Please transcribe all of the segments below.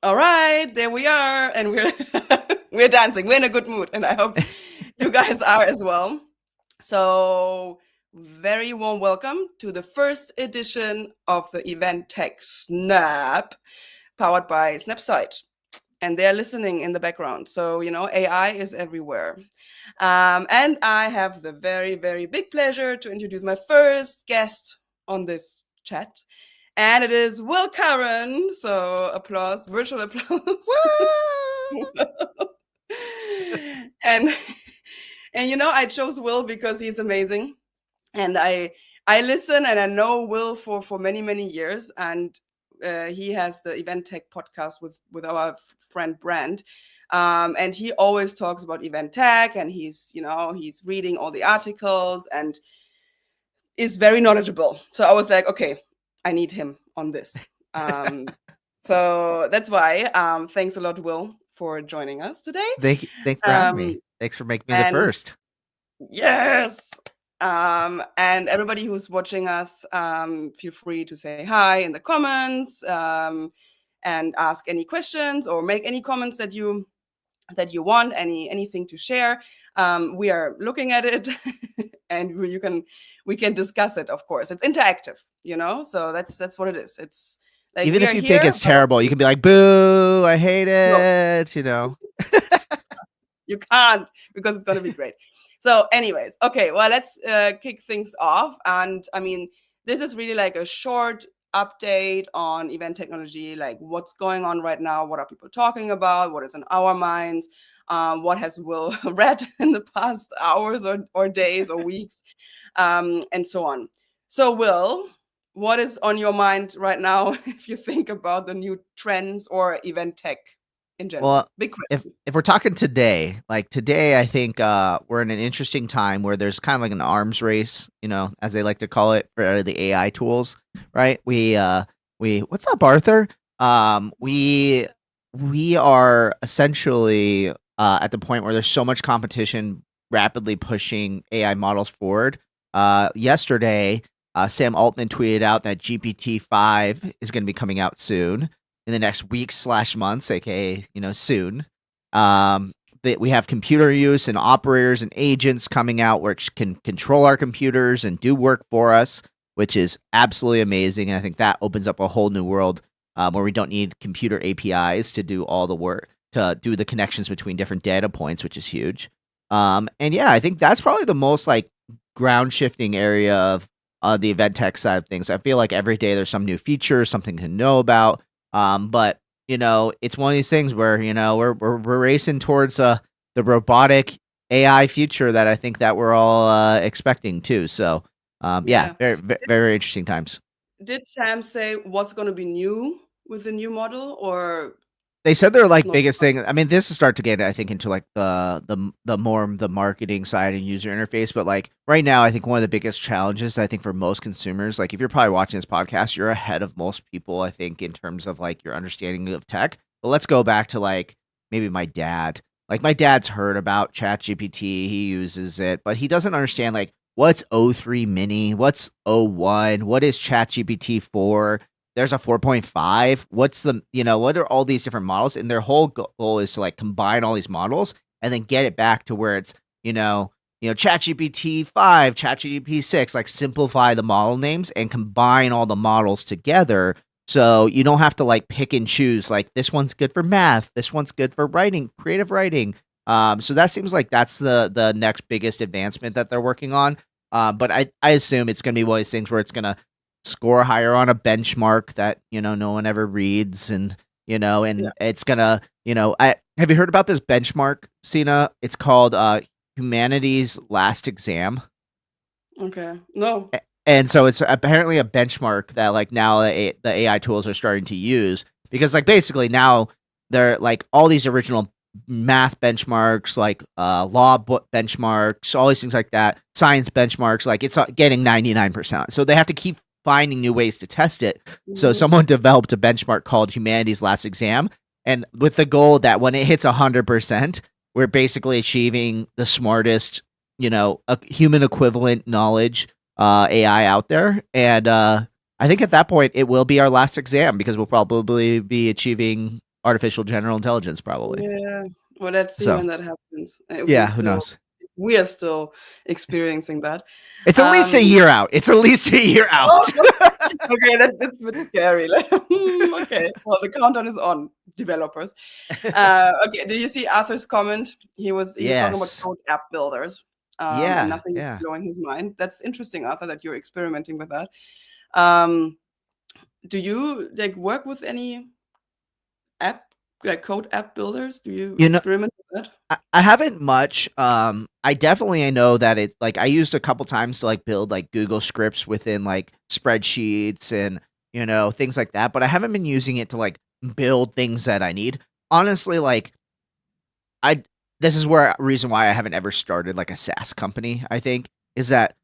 All right, there we are, and we're we're dancing. We're in a good mood, and I hope you guys are as well. So, very warm welcome to the first edition of the EventTech Snap, powered by Snapsite. And they're listening in the background. So, AI is everywhere. And I have the very, very big pleasure to introduce my first guest on this chat. And it is Will Curran. So applause, virtual applause. and I chose Will because he's amazing. And I listen and I know Will for many years, and he has the Event Tech podcast with our friend Brand. And he always talks about event tech, and he's reading all the articles and is very knowledgeable. So I was like, okay, I need him on this. So that's why. Thanks a lot, Will, for joining us today. Thanks for having me. Thanks for making me the first. Yes. And everybody who's watching us, feel free to say hi in the comments, and ask any questions or make any comments that you want, anything to share. We are looking at it and we can discuss it. Of course, it's interactive, so that's what it is. It's like, even if you think it's terrible, you can be like, boo, I hate it. You can't, because it's going to be great. So anyways, okay, well, let's kick things off. And I mean, this is really like a short update on event technology, like what's going on right now, what are people talking about, what is in our minds, what has Will read in the past hours or days or weeks, and so on. So Will, what is on your mind right now if you think about the new trends or event tech in general? Well, big question. If we're talking today, I think we're in an interesting time where there's kind of like an arms race, as they like to call it, for the AI tools, right? We what's up, Arthur? We are essentially at the point where there's so much competition rapidly pushing AI models forward. Yesterday, Sam Altman tweeted out that GPT-5 is going to be coming out soon, in the next weeks/months, aka soon. That we have computer use and operators and agents coming out which can control our computers and do work for us, which is absolutely amazing. And I think that opens up a whole new world where we don't need computer APIs to do all the work, to do the connections between different data points, which is huge. And yeah, I think that's probably the most like ground shifting area of the event tech side of things. I feel like every day there's some new feature, something to know about. But it's one of these things where we're racing towards the robotic AI future that I think that we're all expecting too. So yeah, very, very interesting times. Did Sam say what's going to be new with the new model, or they said their like biggest thing? I mean, this is start to get, I think, into like the more the marketing side and user interface. But like right now, I think one of the biggest challenges, I think, for most consumers, like if you're probably watching this podcast, you're ahead of most people, I think, in terms of like your understanding of tech. But let's go back to like maybe my dad. Like my dad's heard about ChatGPT, he uses it, but he doesn't understand like what's O3 Mini, what's O1, what is ChatGPT 4. There's a 4.5. What's the, what are all these different models? And their whole goal is to like combine all these models and then get it back to where it's, ChatGPT 5, ChatGPT 6, like simplify the model names and combine all the models together. So you don't have to like pick and choose, like this one's good for math, this one's good for writing, creative writing. So that seems like that's the next biggest advancement that they're working on. But I assume it's going to be one of these things where it's going to score higher on a benchmark that no one ever reads, and it's gonna have you heard about this benchmark, Sina? It's called Humanity's Last Exam. Okay, no. And so it's apparently a benchmark that like now the AI tools are starting to use, because like basically now they're like all these original math benchmarks, like law book benchmarks, all these things like that, science benchmarks, like it's getting 99%. So they have to keep finding new ways to test it. So someone developed a benchmark called Humanity's Last Exam, and with the goal that when it hits 100%, we're basically achieving the smartest, a human equivalent knowledge AI out there. And I think at that point it will be our last exam, because we'll probably be achieving artificial general intelligence, probably. Yeah. Well, let's see So when that happens. yeah, who knows? We are still experiencing that. It's at least Um, a year out. It's at least a year out. oh, okay, that's a bit scary. Like, okay, well, the countdown is on, developers. Okay, do you see Arthur's comment? He's talking about Yes. code app builders, and Yeah. nothing is Yeah. blowing his mind. That's interesting, Arthur, that you're experimenting with that. Um, do you like work with any app like code app builders? Do you You know, experiment with that? I haven't much. I know that it like I used a couple times to like build like Google scripts within like spreadsheets and things like that, but I haven't been using it to like build things that I need. Honestly, like I this is where reason why I haven't ever started like a SaaS company, I think, is that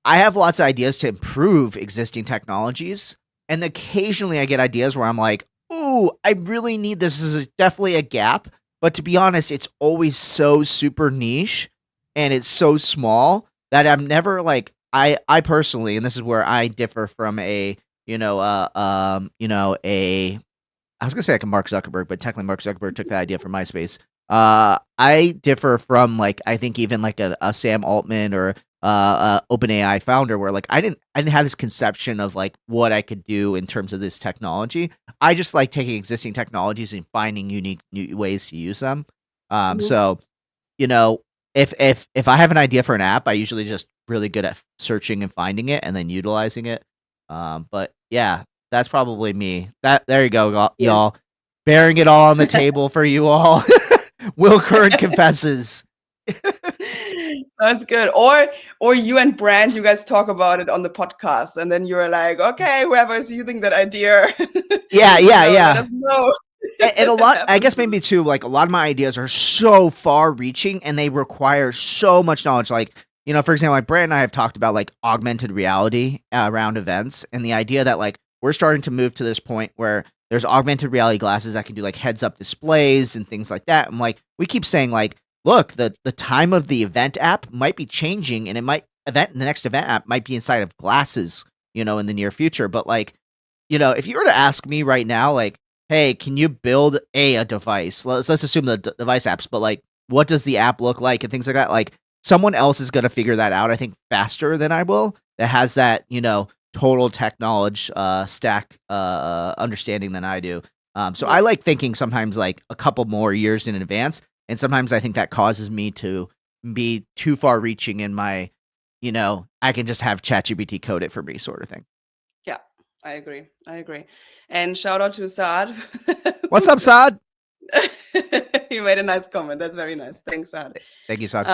I have lots of ideas to improve existing technologies, and occasionally I get ideas where I'm like, "Ooh, I really need this. This is definitely a gap." But to be honest, it's always so super niche and it's so small that I'm never like I personally, and this is where I differ from a I was gonna say like a Mark Zuckerberg, but technically Mark Zuckerberg took that idea from MySpace. I differ from like I think even like a Sam Altman or OpenAI founder, where like I didn't have this conception of like what I could do in terms of this technology. I just like taking existing technologies and finding unique new ways to use them. Mhm. So you know, if I have an idea for an app, I usually just really good at searching and finding it and then utilizing it. But yeah, that's probably me. That there you go, Yeah. y'all. Bearing it all on the table for you all. Will Curran confesses. That's good. Or you and Brand, you guys talk about it on the podcast, and then you're like, okay, whoever is using that idea, Yeah, yeah, let yeah. us know. And a It lot, I happens. guess maybe too, like a lot of my ideas are so far reaching and they require so much knowledge. Like, for example, like Brand and I have talked about like augmented reality around events and the idea that like we're starting to move to this point where there's augmented reality glasses that can do like heads up displays and things like that. And like, we keep saying like, look, the time of the event app might be changing and the next event app might be inside of glasses, in the near future. But like, if you were to ask me right now, like, hey, can you build a device? Let's assume the device apps, but like, what does the app look like and things like that? Like, someone else is going to figure that out, I think, faster than I will. That has that, total tech knowledge stack understanding than I do. So I Yeah. like thinking sometimes like a couple more years in advance, and sometimes I think that causes me to be too far reaching in my, I can just have ChatGPT code it for me sort of thing. Yeah, I agree. I agree. And shout out to Saad. What's up, Saad? He made a nice comment. That's very nice. Thanks, Saad. Thank you, Saad.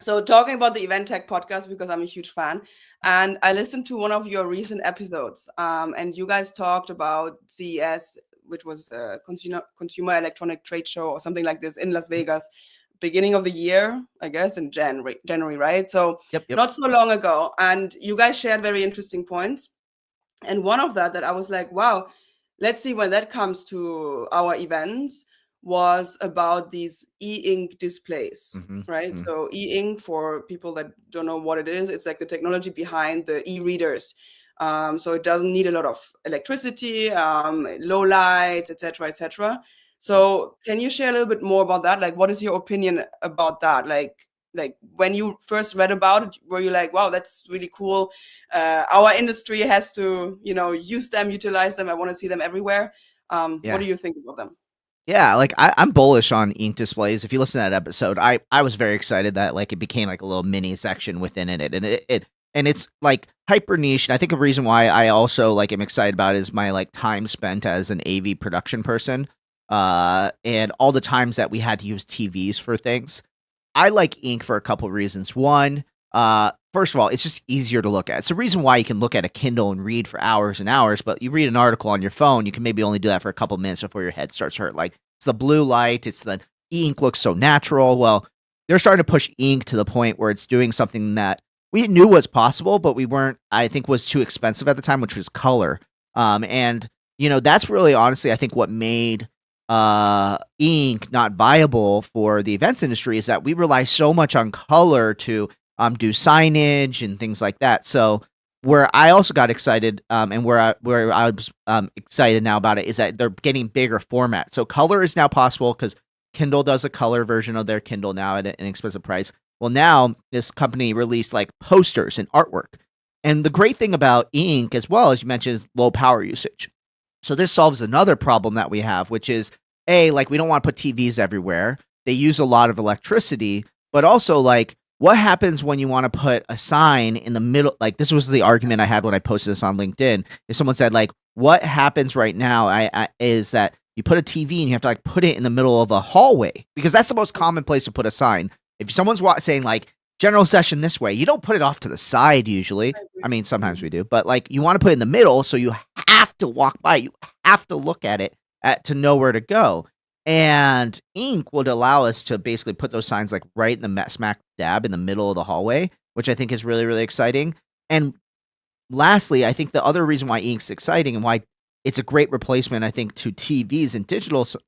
So talking about the EventTech podcast, because I'm a huge fan, and I listened to one of your recent episodes, and you guys talked about CES, which was a consumer electronic trade show or something like this in Las Vegas, beginning of the year, I guess, in January, right? So Yep, yep. not so long ago, and you guys shared very interesting points. And one of that I was like, wow, let's see when that comes to our events was about these e-ink displays, Mhm, right? mhm. So e-ink, for people that don't know what it is, it's like the technology behind the e-readers. So it doesn't need a lot of electricity, low lights, etc., etc. So can you share a little bit more about that? Like, what is your opinion about that? Like when you first read about it, were you like, wow, that's really cool? Our industry has to, use them, utilize them. I want to see them everywhere. What Yeah. do you think about them? Yeah, like I'm bullish on ink displays. If you listen to that episode, I was very excited that like it became like a little mini section within it, and it's like hyper niche. And I think a reason why I also like am excited about it is my like time spent as an AV production person, and all the times that we had to use TVs for things. I like ink for a couple reasons. One, first of all, it's just easier to look at. It's the reason why you can look at a Kindle and read for hours and hours, but you read an article on your phone, you can maybe only do that for a couple minutes before your head starts to hurt. Like it's the blue light, it's the ink looks so natural. Well, they're starting to push ink to the point where it's doing something that we knew was possible, but we weren't, I think was too expensive at the time, which was color. And that's really honestly, I think what made ink not viable for the events industry is that we rely so much on color to do signage and things like that. So where I also got excited, and where I was excited now about it is that they're getting bigger format. So color is now possible because Kindle does a color version of their Kindle now at an inexpensive price. Well, now this company released like posters and artwork. And the great thing about ink, as well as you mentioned, is low power usage. So this solves another problem that we have, which is like we don't want to put TVs everywhere. They use a lot of electricity, but also like what happens when you want to put a sign in the middle? Like this was the argument I had when I posted this on LinkedIn. Is someone said like, what happens right now is that you put a TV and you have to like put it in the middle of a hallway because that's the most common place to put a sign. If someone's saying like general session this way, you don't put it off to the side usually. I mean, sometimes we do, but like you want to put it in the middle, so you have to walk by, you have to look at it to know where to go. And ink would allow us to basically put those signs like right in the smack dab in the middle of the hallway, which I think is really, really exciting. And lastly, I think the other reason why ink's exciting and why it's a great replacement, I think, to TVs and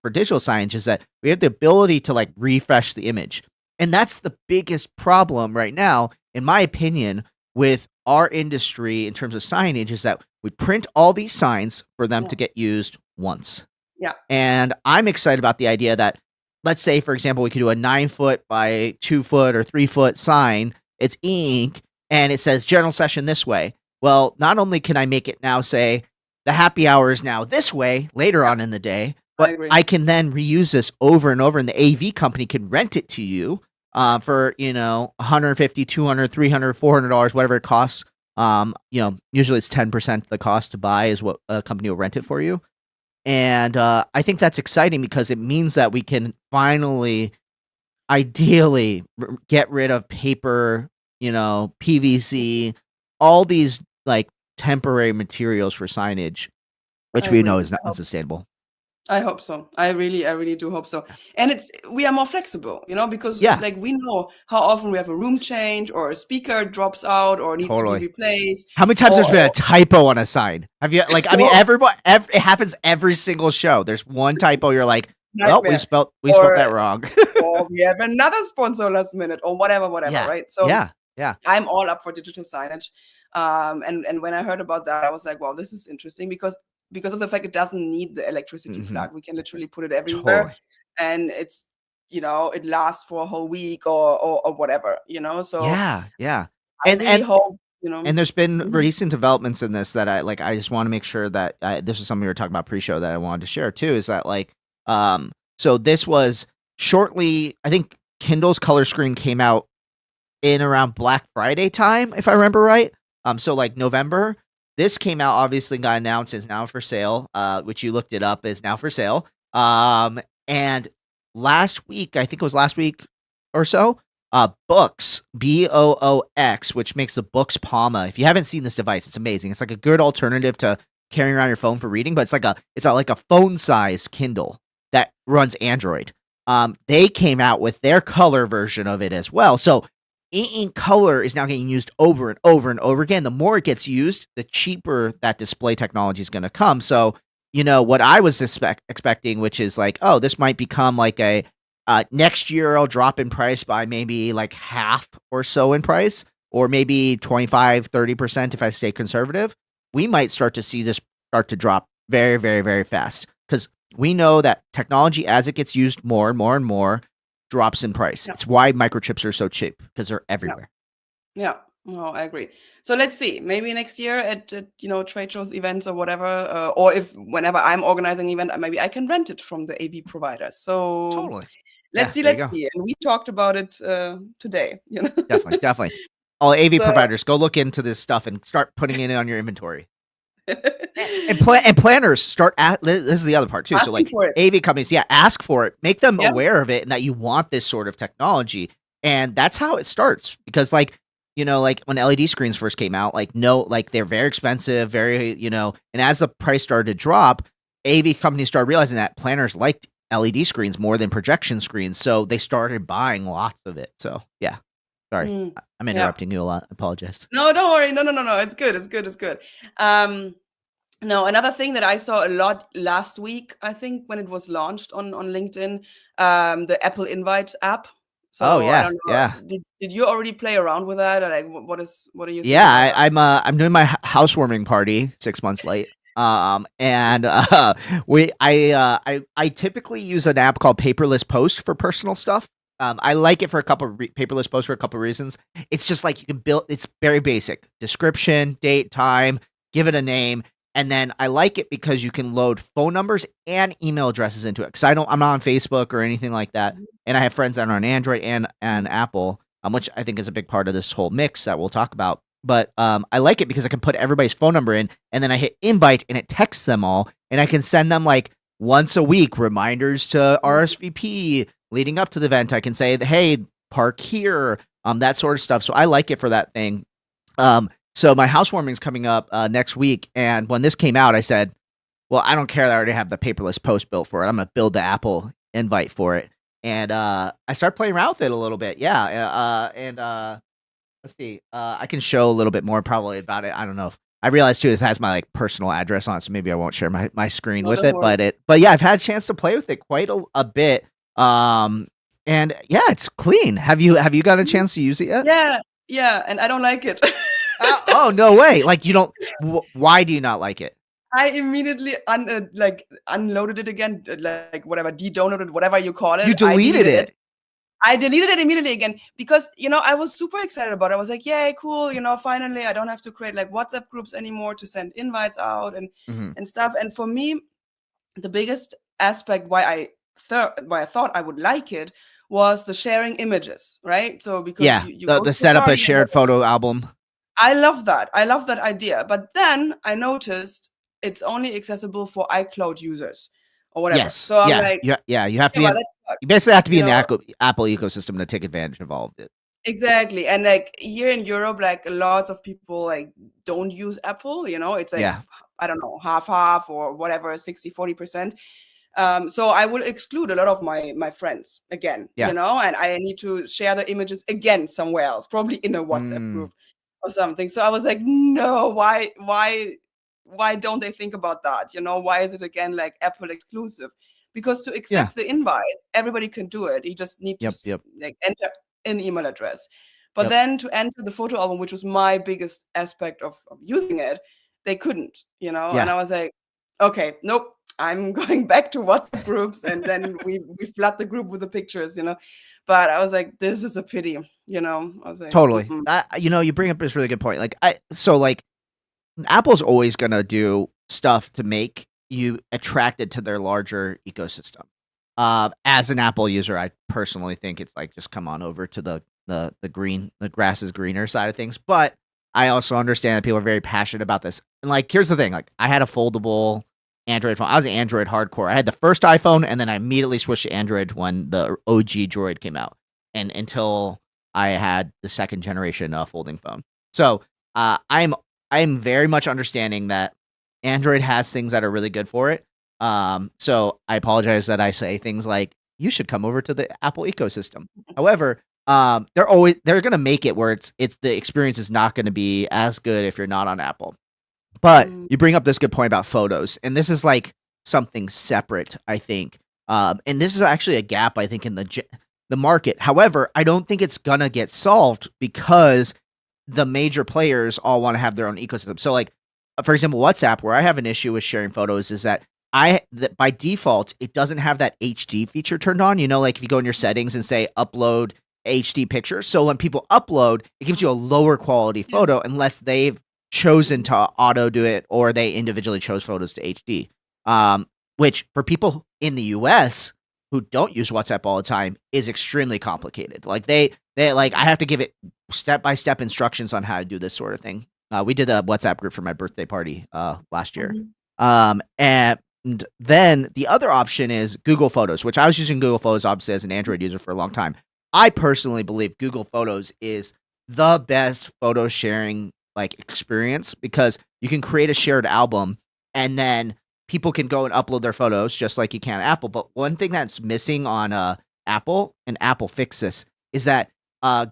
for digital signage is that we have the ability to like refresh the image. And that's the biggest problem right now, in my opinion, with our industry in terms of signage is that we print all these signs for them to get used once. Yeah. And I'm excited about the idea that, let's say, for example, we could do a 9-foot by 2-foot or 3-foot sign. It's ink and it says general session this way. Well, not only can I make it now say the happy hour is now this way later on in the day, but I can then reuse this over and over, and the AV company can rent it to you for, $150, $200, $300, $400, whatever it costs. Usually it's 10% the cost to buy is what a company will rent it for you. And I think that's exciting because it means that we can finally, ideally, get rid of paper, PVC, all these like temporary materials for signage, which we know is not unsustainable. I hope so. I really do hope so. And we are more flexible, because like we know how often we have a room change or a speaker drops out or needs to be replaced. How many times there's been a typo on a sign? Have you I mean, it happens every single show. There's one typo. You're like, well, we spelled that wrong. Or we have another sponsor last minute or whatever, right? So yeah. I'm all up for digital signage. And when I heard about that, I was like, wow, this is interesting because of the fact it doesn't need the electricity plug. We can literally put it everywhere. Totally. And it's, it lasts for a whole week or whatever, so yeah. I really hope, And there's been recent developments in this that I just want to make sure that this is something we were talking about pre-show that I wanted to share too, is that so this was shortly, I think Kindle's color screen came out in around Black Friday time, if I remember right. So like November. This came out, obviously got announced, is now for sale, which you looked it up, is now for sale. And last week, I think it was last week or so, Boox, Boox, which makes the Boox Palma. If you haven't seen this device, it's amazing. It's like a good alternative to carrying around your phone for reading, but it's like a phone-sized Kindle that runs Android. They came out with their color version of it as well. So ink color is now getting used over and over and over again. The more it gets used, the cheaper that display technology is going to come. So, what I was expecting, which is like, oh, this might become like a next year I'll drop in price by maybe like half or so in price, or maybe 25, 30% if I stay conservative. We might start to see this start to drop very, very, very fast because we know that technology, as it gets used more and more and more, drops in price. It's why microchips are so cheap because they're everywhere. Yeah. No, I agree. So let's see. Maybe next year at trade shows, events, or whatever, or whenever I'm organizing an event, maybe I can rent it from the AV providers. So totally. Let's see. And we talked about it today. Definitely. All AV providers, go look into this stuff and start putting it on your inventory. and planners start this is the other part too. Asking so like for it. AV companies, ask for it, make them aware of it and that you want this sort of technology. And that's how it starts because like when LED screens first came out, they're very expensive, and as the price started to drop, AV companies started realizing that planners liked LED screens more than projection screens. So they started buying lots of it. So yeah. Sorry, I'm interrupting you a lot. I apologize. No, don't worry. No. It's good. No, another thing that I saw a lot last week, I think when it was launched on LinkedIn, the Apple Invite app. Oh So I yeah, don't yeah. know. Did you already play around with that? Or like, what do you think Yeah, about that? I'm doing my housewarming party 6 months late. And I typically use an app called Paperless Post for personal stuff. I like it for a couple of Paperless Post for a couple of reasons. It's just like you can build. It's very basic: description, date, time, give it a name, and then I like it because you can load phone numbers and email addresses into it. Because I'm not on Facebook or anything like that, Mhm. and I have friends that are on Android and Apple, which I think is a big part of this whole mix that we'll talk about. But I like it because I can put everybody's phone number in, and then I hit invite, and it texts them all, and I can send them like once a week reminders to RSVP leading up to the event. I can say, "Hey, park here," that sort of stuff. So I like it for that thing. So my housewarming's coming up next week, and when this came out, I said, "Well, I don't care that I already have the paperless post built for it. I'm gonna build the Apple invite for it." And I started playing around with it a little bit. Yeah, and let's see. I can show a little bit more probably about it. I don't know if I realized too it has my like personal address on it, so maybe I won't share my screen No, with don't it. worry. But yeah, I've had a chance to play with it quite a bit. Um, and yeah, it's clean. Have you got a Mhm. chance to use it yet? Yeah, yeah, and I don't like it. Oh no way! Like you don't. Why do you not like it? I immediately unloaded it again, like whatever, de-downloaded, whatever you call You it. I deleted deleted it. it. I deleted it immediately again because I was super excited about it. I was like, "Yay, cool! Finally, I don't have to create like WhatsApp groups anymore to send invites out Hmm. and stuff." And for me, the biggest aspect why I thought I would like it was the sharing images, right? So because Yeah, you go the to the setup a party and shared photo album. I love that. I love that idea. But then I noticed it's only accessible for iCloud users or whatever. Yes, So I'm yeah, like, yeah. You have to okay, be well, in. that's fucked, You basically have to be you in the know? Apple ecosystem to take advantage of all of it. Exactly. And like here in Europe, like lots of people like don't use Apple, it's like, Yeah, I don't know, half or whatever, 60-40%. So I will exclude a lot of my friends again, yeah. and I need to share the images again somewhere else, probably in a WhatsApp Mm, group or something. So I was like, no, why don't they think about that? Why is it again like Apple exclusive? Because to yeah. accept the invite, everybody can do it. You just need to Yep, yep, like enter an email address. But yep. then to enter the photo album, which was my biggest aspect of using it, they couldn't. And Yeah, I was like, okay, nope, I'm going back to WhatsApp groups, and then we flood the group with the pictures. But I was like, this is a pity. I was like, totally. mm-mm. You bring up this really good point. Like Apple's always gonna do stuff to make you attracted to their larger ecosystem. As an Apple user, I personally think it's like just come on over to the grass is greener side of things. But I also understand that people are very passionate about this. And like, here's the thing: like, I had a foldable Android phone. I was an Android hardcore. I had the first iPhone, and then I immediately switched to Android when the OG Droid came out, and until I had the second generation folding phone. So I'm very much understanding that Android has things that are really good for it. So I apologize that I say things like you should come over to the Apple ecosystem. However, they're gonna make it where it's the experience is not gonna be as good if you're not on Apple. But Mm, you bring up this good point about photos, and this is like something separate, I think. And this is actually a gap I think in the market. However, I don't think it's gonna get solved because the major players all want to have their own ecosystem. So, like, for example, WhatsApp, where I have an issue with sharing photos, is that that by default it doesn't have that HD feature turned on. Like if you go in your settings and say upload HD pictures, so when people upload, it gives you a lower quality yeah. photo unless they've chosen Mhm. to auto do it or they individually chose photos to HD. Um, which for people in the US who don't use WhatsApp all the time is extremely complicated. Like they like I have to give it step by step instructions on how to do this sort of thing. We did a WhatsApp group for my birthday party last year. Mhm. And then the other option is Google Photos, which I was using Google Photos obviously as an Android user for a long time. I personally believe Google Photos is the best photo sharing like experience because you can create a shared album and then people can go and upload their photos just like you can on Apple. But one thing that's missing on Apple, and Apple fixed this, is that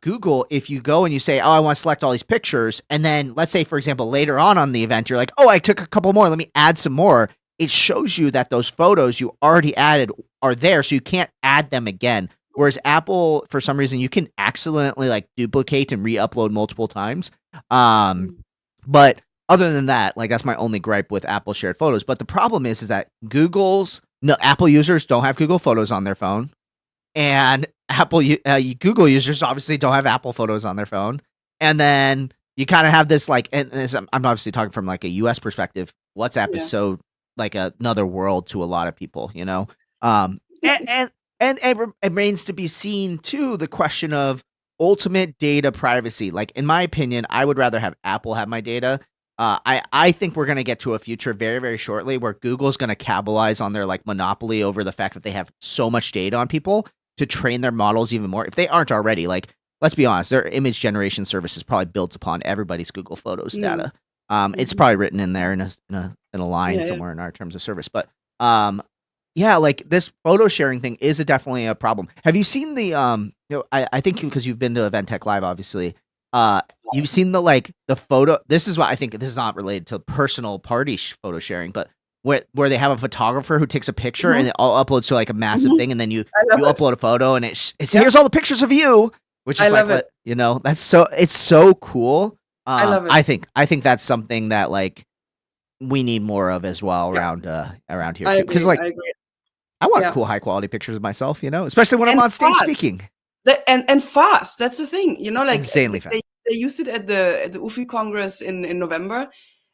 Google, if you go and you say, "Oh, I want to select all these pictures," and then let's say, for example, later on the event, you're like, "Oh, I took a couple more. Let me add some more." It shows you that those photos you already added are there, so you can't add them again Whereas Apple, for some reason, you can accidentally like duplicate and re-upload multiple times. Um, Mm. but other than that, like that's my only gripe with Apple shared photos. But the problem is that Apple users don't have Google Photos on their phone, and Google users obviously don't have Apple Photos on their phone. And then you kind of have this like, and this, I'm obviously talking from like a US perspective. WhatsApp is Yeah. so like another world to a lot of people, you know. Um, and it remains to be seen too the question of ultimate data privacy. Like in my opinion, I would rather have Apple have my data. I think we're gonna get to a future very very shortly where Google's gonna capitalize on their like monopoly over the fact that they have so much data on people to train their models even more. If they aren't already, like let's be honest, their image generation service is probably built upon everybody's Google Photos Mm. data. It's Mhm. probably written in there in a line Yeah, yeah. somewhere in our terms of service. But yeah, like this photo sharing thing is definitely a problem. Have you seen I think because you've been to EventTech Live, obviously, you've seen the photo. This is what I think. This is not related to personal party photo sharing, but where they have a photographer who takes a picture and Mhm. it all uploads to like a massive Mhm. thing, and then you I love you it. upload a photo, and it's Yep. here's all the pictures of you, which I is like love it. it's so cool. I love it. I think that's something that like we need more of as well Yeah. around here I too, because agree. like I agree. I want Yeah. cool, high quality pictures of myself, especially when I'm And on stage fast. speaking. And fast. That's the thing. Like Insanely fast. they used it at the UFI Congress in November.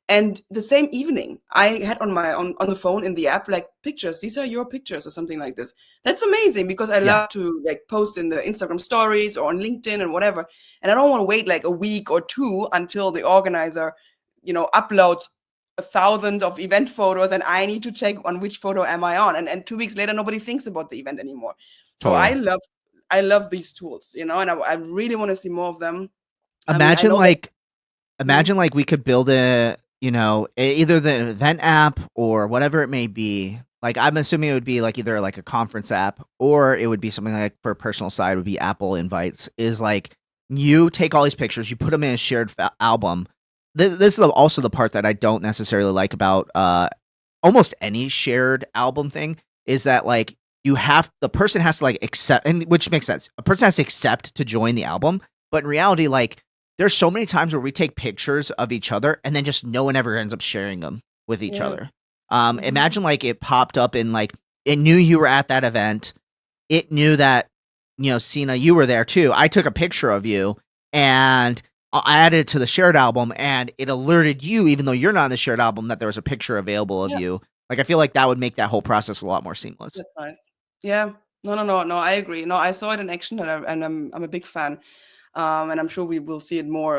And the same evening, I had on the phone in the app like pictures. These are your pictures or something like this. That's amazing because I Yeah, love to like post in the Instagram stories or on LinkedIn and whatever. And I don't want to wait like a week or two until the organizer, uploads thousands of event photos and I need to check on which photo am I on. And 2 weeks later, nobody thinks about the event anymore. So totally. I love these tools, and I really want to see more of them. I mean, I Imagine know that. like Mhm. imagine like we could build either the event app or whatever it may be. Like I'm assuming it would be like either like a conference app or it would be something like for a personal side would be Apple Invites. Is like you take all these pictures, you put them in a shared album. This is also the part that I don't necessarily like about almost any shared album thing is that like the person has to like accept, and which makes sense. A person has to accept to join the album, but in reality, like there's so many times where we take pictures of each other and then just no one ever ends up sharing them with each Yeah. other. Mhm. Imagine like it popped up in like it knew you were at that event. It knew that Sina, you were there too. I took a picture of you and I added it to the shared album, and it alerted you, even though you're not in the shared album, that there was a picture available of Yeah. you. Like I feel like that would make that whole process a lot more seamless. That's nice. Yeah. No, no, no, no. I agree. No, I saw it in action, and I'm a big fan. And I'm sure we will see it more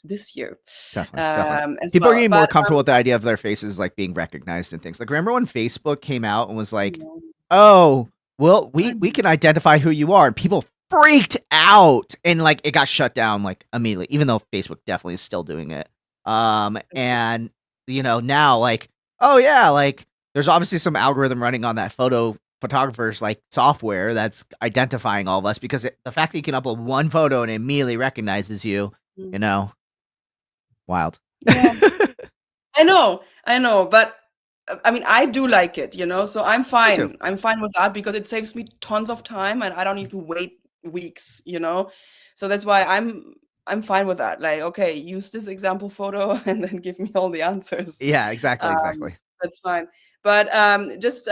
this year Definitely, definitely. as People are well. getting more But comfortable with the idea of their faces like being recognized and things. Like remember when Facebook came out and was I like, know, "Oh, well, I we know. can identify who you are," and people freaked out, and like it got shut down like immediately, even though Facebook definitely is still doing it. And now like, oh yeah, like there's obviously some algorithm running on that photographer's like software that's identifying all of us because the fact that you can upload one photo and it immediately recognizes you, Mm. you know, wild. Yeah. I know, but I mean, I do like it, so I'm Me too. fine. I'm fine with that because it saves me tons of time and I don't need to wait weeks. So that's why I'm fine with that. Like, okay, use this example photo and then give me all the answers. Yeah, exactly, exactly. That's fine. But just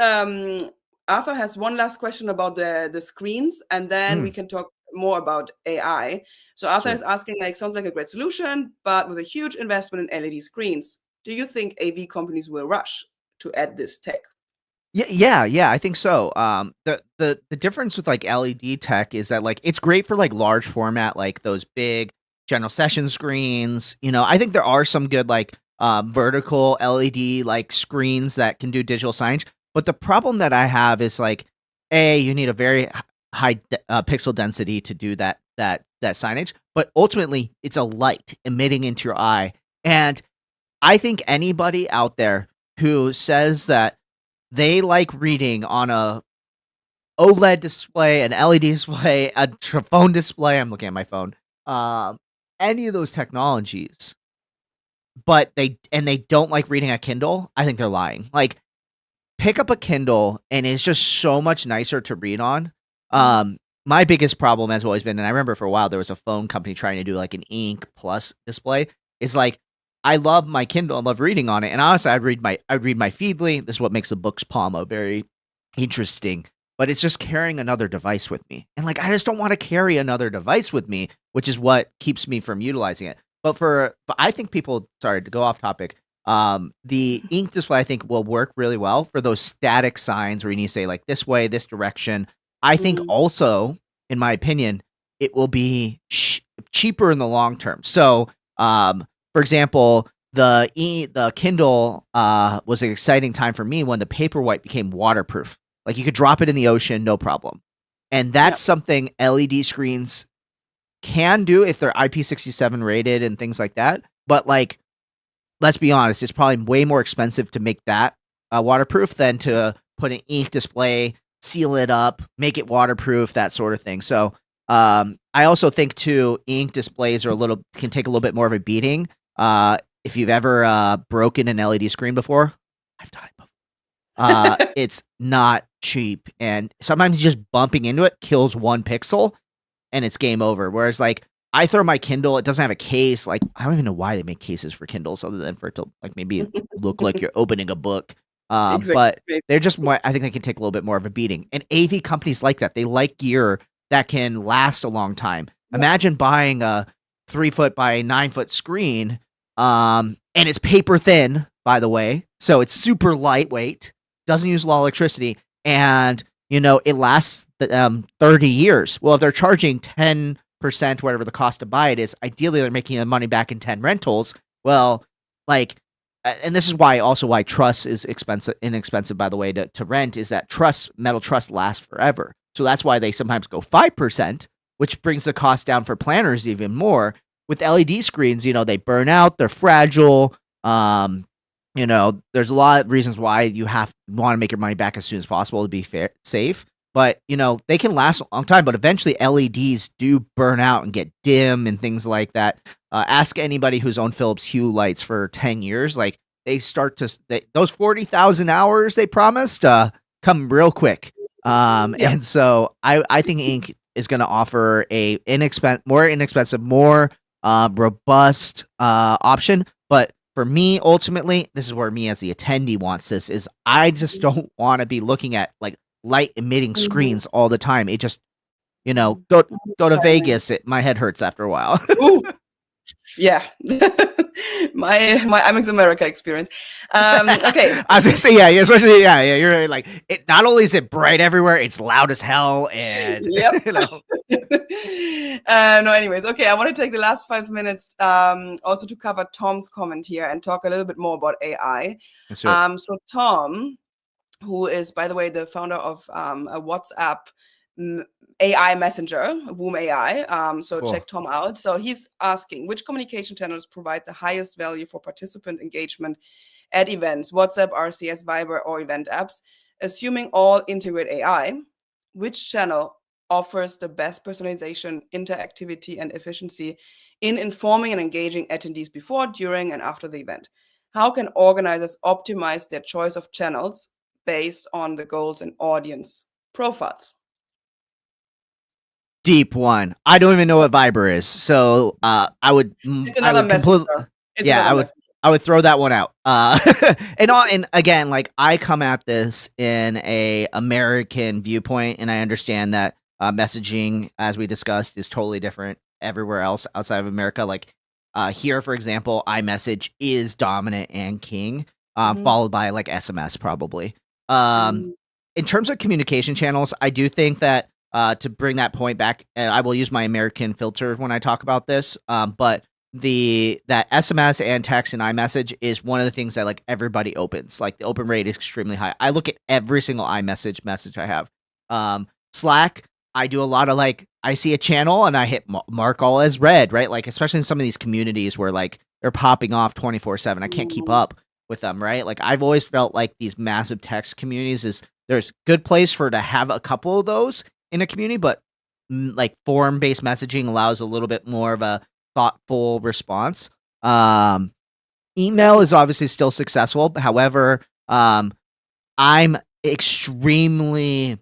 Arthur has one last question about the screens, and then we Mm, can talk more about AI. So Arthur sweet. is asking, like, sounds like a great solution, but with a huge investment in LED screens, do you think AV companies will rush to add this tech? Yeah, I think so. The difference with like LED tech is that like it's great for like large format, like those big general session screens. I think there are some good like vertical LED like screens that can do digital signage. But the problem that I have is like, you need a very high pixel density to do that signage. But ultimately, it's a light emitting into your eye, and I think anybody out there who says that they like reading on a OLED display, an LED display, a phone display. I'm looking at my phone. Um, any of those technologies, but they don't like reading a Kindle. I think they're lying. Like pick up a Kindle, and it's just so much nicer to read on. Mhm. my biggest problem has always been, and I remember for a while there was a phone company trying to do like an ink plus display. Is like I love my Kindle, I love reading on it, and honestly, I'd read my Feedly. This is what makes the Books Palmo very interesting. But it's just carrying another device with me, and like I just don't want to carry another device with me, which is what keeps me from utilizing it. But I think people, sorry to go off topic. The ink display I think will work really well for those static signs where you need to say like this way, this direction. I think Mm. also, in my opinion, it will be cheaper in the long term. So, for example, the Kindle was an exciting time for me when the Paperwhite became waterproof. Like you could drop it in the ocean, no problem. And Yeah. that's something LED screens can do if they're IP67 rated and things like that. But like, let's be honest, it's probably way more expensive to make that waterproof than to put an ink display, seal it up, make it waterproof, that sort of thing. So I also think too, ink displays can take a little bit more of a beating. If you've ever broken an LED screen before, I've done it before. It's not cheap, and sometimes just bumping into it kills 1 pixel, and it's game over. Whereas like I throw my Kindle, it doesn't have a case. Like I don't even know why they make cases for Kindles other than for it to like maybe look like you're opening a book. But Exactly. they're just more. I think they can take a little bit more of a beating. And AV companies like that. They like gear that can last a long time. Yeah. Imagine buying a 3-foot by 9-foot screen, and it's paper thin, by the way, so it's super lightweight, doesn't use a lot of electricity, and it lasts 30 years. Well, if they're charging 10%, whatever the cost to buy it is, ideally they're making the money back in 10 rentals. Well, like, and this is why truss is inexpensive, by the way, to rent, is that metal truss lasts forever. So that's why they sometimes go 5%, which brings the cost down for planners even more. With LED screens, they burn out, they're fragile. There's a lot of reasons why you want to make your money back as soon as possible to be safe. But, they can last a long time, but eventually LEDs do burn out and get dim and things like that. Ask anybody who's owned Philips Hue lights for 10 years. Like, they start to, those 40,000 hours they promised come real quick. And so I think ink is going to offer a more inexpensive, more robust option. But for me, ultimately, this is where me as the attendee wants this, is I just don't want to be looking at like light emitting screens all the time. It just, go to Vegas. My head hurts after a while. Ooh. Yeah. my Amex America experience. Okay. I was gonna say, yeah, especially, yeah. You're really like, it. Not only is it bright everywhere, it's loud as hell, and Yep. No, anyways, okay. I want to take the last 5 minutes also to cover Tom's comment here and talk a little bit more about AI. So Tom, who is, by the way, the founder of a WhatsApp AI messenger, Woom AI. So Cool. check Tom out. So he's asking, which communication channels provide the highest value for participant engagement at events, WhatsApp, RCS, Viber, or event apps? Assuming all integrate AI, which channel offers the best personalization, interactivity, and efficiency in informing and engaging attendees before, during, and after the event? How can organizers optimize their choice of channels based on the goals and audience profiles? Deep one. I don't even know what Viber is, so I would. It's another messenger. I would throw that one out. And again, like I come at this in a American viewpoint, and I understand that messaging, as we discussed, is totally different everywhere else outside of America. Like here, for example, iMessage is dominant and king, followed by like SMS probably. In terms of communication channels, I do think that to bring that point back, and I will use my American filter when I talk about this, but that SMS and text and iMessage is one of the things that like everybody opens. Like the open rate is extremely high. I look at every single iMessage message I have. Slack, I do a lot of like, I see a channel and I hit mark all as read, right? Like especially in some of these communities where like they're popping off 24/7. I can't keep up with them, right? Like I've always felt like these massive text communities there's good place for to have a couple of those in a community, but like form-based messaging allows a little bit more of a thoughtful response. Email is obviously still successful. However, I'm extremely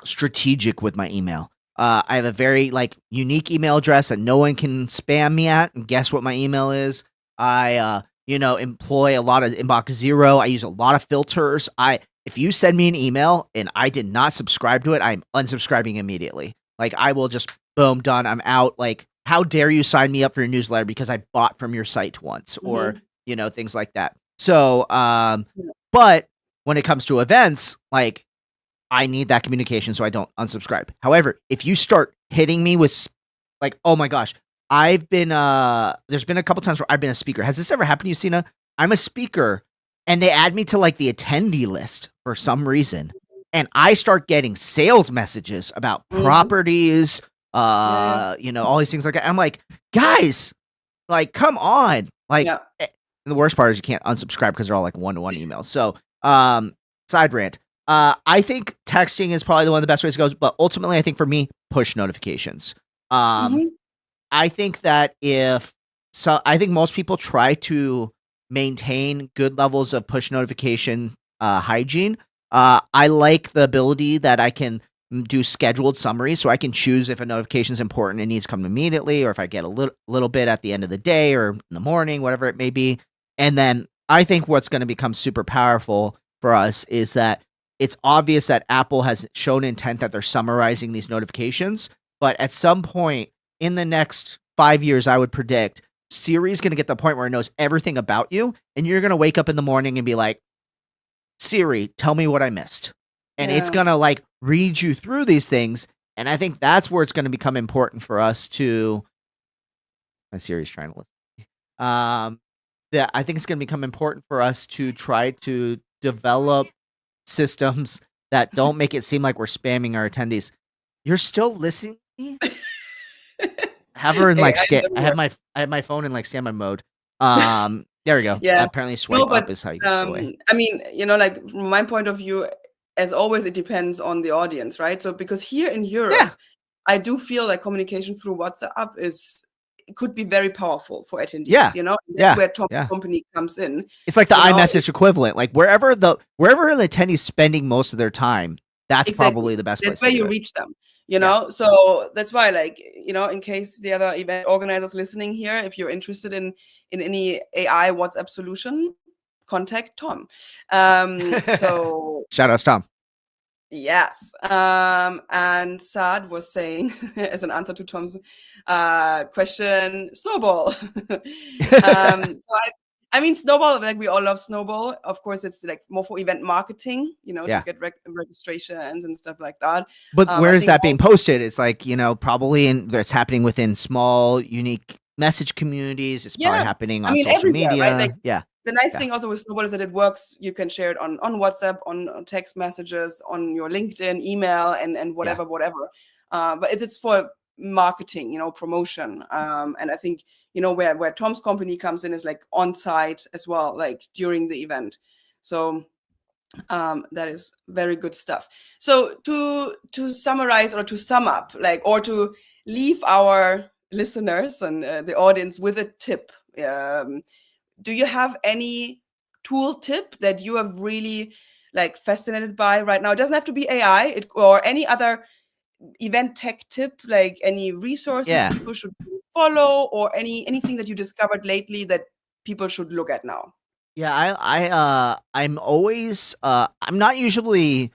strategic with my email. I have a very like unique email address that no one can spam me at. And guess what my email is? I employ a lot of inbox zero. I use a lot of filters. If you send me an email and I did not subscribe to it, I'm unsubscribing immediately. Like I will just boom, done. I'm out. Like, how dare you sign me up for your newsletter because I bought from your site once, or things like that. So, but when it comes to events, like I need that communication so I don't unsubscribe. However, if you start hitting me with like, oh my gosh, there's been a couple times where I've been a speaker. Has this ever happened to you, Sina? I'm a speaker and they add me to like the attendee list for some reason. And I start getting sales messages about properties, all these things like that. I'm like, guys, like, come on. Like, the worst part is you can't unsubscribe because they're all like one-to-one emails. So, side rant. I think texting is probably one of the best ways to go, but ultimately, I think for me, push notifications. I think that I think most people try to maintain good levels of push notification hygiene. I like the ability that I can do scheduled summaries, so I can choose if a notification is important and needs to come immediately, or if I get a little bit at the end of the day or in the morning, whatever it may be. And then I think what's going to become super powerful for us is that it's obvious that Apple has shown intent that they're summarizing these notifications, but at some point in the next 5 years, I would predict Siri's going to get to the point where it knows everything about you, and you're going to wake up in the morning and be like, Siri, tell me what I missed. And it's going to like read you through these things. And I think that's where it's going to become important for us to, my Siri's trying to listen. I think it's going to become important for us to try to develop systems that don't make it seem like we're spamming our attendees. You're still listening to me? Have her in like I have my phone in like standby mode. There we go. Apparently swipe up is how you get away. I mean, like from my point of view, as always, it depends on the audience, right? So because here in Europe, I do feel like communication through WhatsApp could be very powerful for attendees. That's where Tom's company comes in. It's like the iMessage equivalent. Like wherever the attendee's spending most of their time, that's probably the best place. That's where you reach them. So that's why, like, in case the other event organizers listening here, if you're interested in any AI WhatsApp solution, contact Tom. So shout out to Tom. Yes. And Saad was saying, as an answer to Tom's question, Snowball. So I mean, Snowball, like we all love Snowball. Of course, it's like more for event marketing, to get registrations and stuff like that. But where is that being posted? It's like, probably it's happening within small, unique message communities. It's probably happening on social media. Right? Like, the nice thing also with Snowball is that it works. You can share it on WhatsApp, on text messages, on your LinkedIn, email, and whatever. But it's for marketing, promotion. And I think, where Tom's company comes in is like on site as well, like during the event. So that is very good stuff. So to summarize or to sum up, like, or to leave our listeners and the audience with a tip, do you have any tool tip that you have really like fascinated by right now? It doesn't have to be AI or any other event tech tip, like any resources people should follow, or anything that you discovered lately that people should look at now. I'm always I'm not usually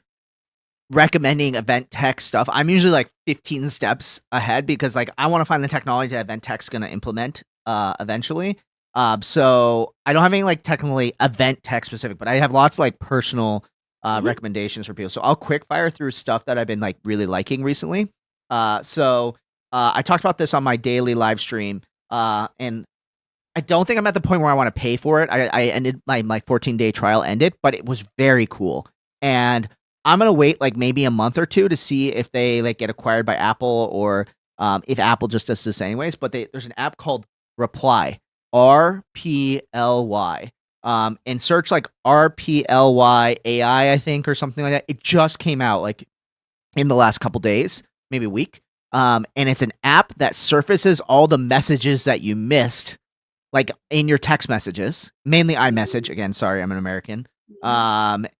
recommending event tech stuff. I'm usually like 15 steps ahead because like I want to find the technology that event tech's going to implement eventually. So I don't have any like technically event tech specific, but I have lots of like personal recommendations for people. So I'll quick fire through stuff that I've been like really liking recently. So I talked about this on my daily live stream, and I don't think I'm at the point where I want to pay for it. I ended my 14-day trial ended, but it was very cool. And I'm going to wait like maybe a month or two to see if they like get acquired by Apple, or if Apple just does this anyways. But there's an app called Reply, RPLY. And search like RPLY AI, I think, or something like that. It just came out like in the last couple days, maybe a week. And it's an app that surfaces all the messages that you missed, like in your text messages, mainly iMessage. Again, sorry, I'm an American. And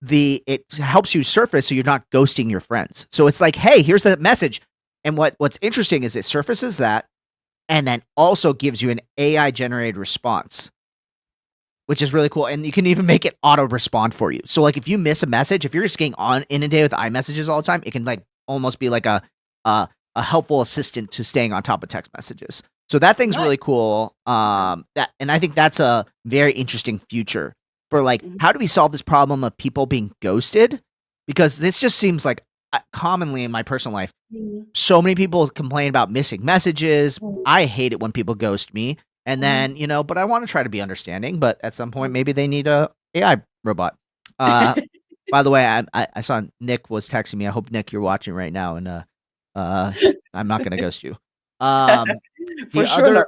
it helps you surface so you're not ghosting your friends. So it's like, hey, here's a message. And what's interesting is it surfaces that and then also gives you an AI generated response, which is really cool. And you can even make it auto respond for you. So like if you miss a message, if you're just getting inundated with iMessages all the time, it can like almost be like a helpful assistant to staying on top of text messages. So that thing's Nice. really cool. And I think that's a very interesting future for like how do we solve this problem of people being ghosted? Because this just seems like commonly in my personal life, Mhm. so many people complain about missing messages. Mhm. I hate it when people ghost me. And then, but I want to try to be understanding, but at some point maybe they need a AI robot. By the way, I saw Nick was texting me. I hope Nick you're watching right now and I'm not going to ghost you. For The sure not.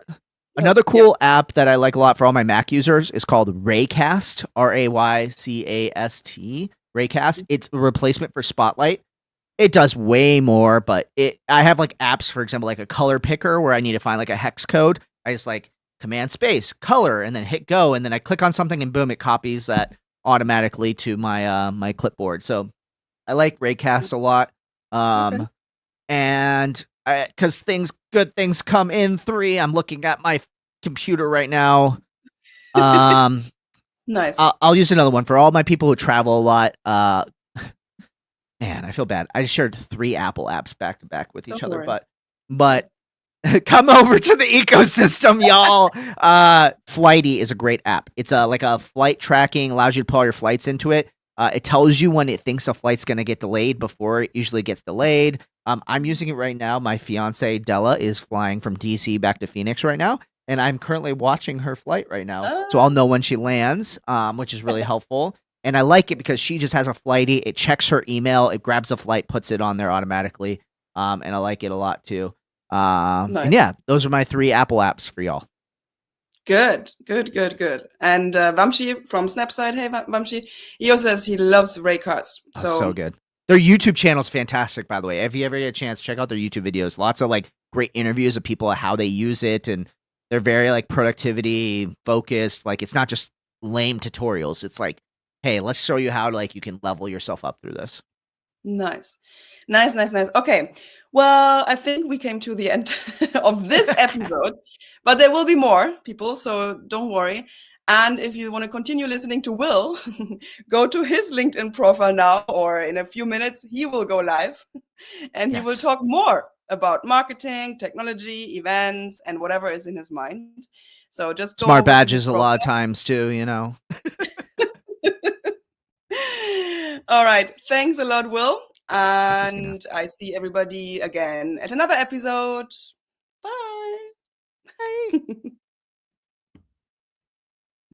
another Yeah. cool app that I like a lot for all my Mac users is called Raycast, Raycast. Raycast. It's a replacement for Spotlight. It does way more, but I have like apps, for example, like a color picker where I need to find like a hex code. I just like command space, color, and then hit go, and then I click on something and boom, it copies that automatically to my my clipboard. So I like Raycast a lot. Okay. And because good things come in 3. I'm looking at my computer right now. Nice. I'll use another one for all my people who travel a lot. Man, I feel bad. I just shared 3 Apple apps back to back with each Don't other, worry. but come over to the ecosystem, y'all. Flighty is a great app. It's like a flight tracking, allows you to pull all your flights into it. It tells you when it thinks a flight's going to get delayed before it usually gets delayed. I'm using it right now. My fiance Della is flying from DC back to Phoenix right now, and I'm currently watching her flight right now. So I'll know when she lands, which is really helpful. And I like it because she just has a flighty. It checks her email, it grabs a flight, puts it on there automatically. And I like it a lot too. And Nice. yeah, those are my 3 Apple apps for y'all. Good. And Vamshi from Snapside, hey Vamshi, he also says he loves Raycast. Oh, so good. Their YouTube channel is fantastic, by the way. If you ever get a chance, check out their YouTube videos. Lots of like great interviews of people how they use it, and they're very like productivity focused. Like it's not just lame tutorials. It's like, hey, let's show you how like you can level yourself up through this. Nice. Okay. Well, I think we came to the end of this episode, but there will be more people, so don't worry. And if you want to continue listening to Will, go to his LinkedIn profile now, or in a few minutes, he will go live and he will Yes. talk more about marketing, technology, events, and whatever is in his mind. So just go Smart over to his badges a profile. lot of times too. All right. Thanks a lot, Will. Thank you, Sina. And I see everybody again at another episode. Bye. Bye.